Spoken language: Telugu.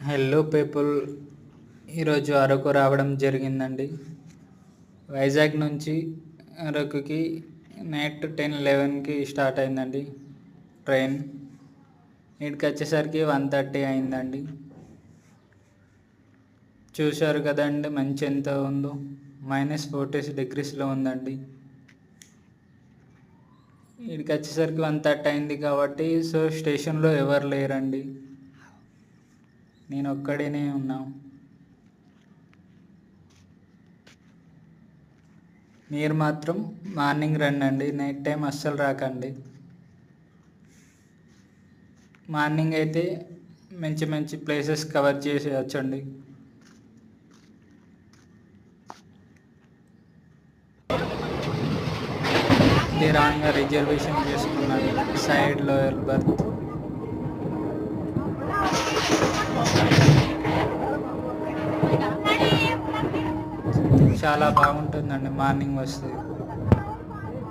హలో పీపుల్, ఈరోజు అరకు రావడం జరిగిందండి. వైజాగ్ నుంచి అరకుకి నైట్ 10-11కి స్టార్ట్ అయిందండి ట్రైన్. ఇక్కడికి వచ్చేసరికి 1:30 అయిందండి. చూశారు కదండి మంచి ఎంత ఉందో, -40 degreesలో ఉందండి. ఇక్కడికి వచ్చేసరికి 1:30 అయింది కాబట్టి స్టేషన్లో ఎవరు లేరండి, నేను ఒక్కడినే ఉన్నా. మీరు మాత్రం మార్నింగ్ రండి, నైట్ టైం అస్సలు రాకండి. మార్నింగ్ అయితే మంచి మంచి ప్లేసెస్ కవర్ చేసేయచ్చండి. రాంగ్గా రిజర్వేషన్ చేసుకున్నాను, సైడ్ లోయర్ బర్త్. చాలా బాగుంటుందండి మార్నింగ్ వస్తే.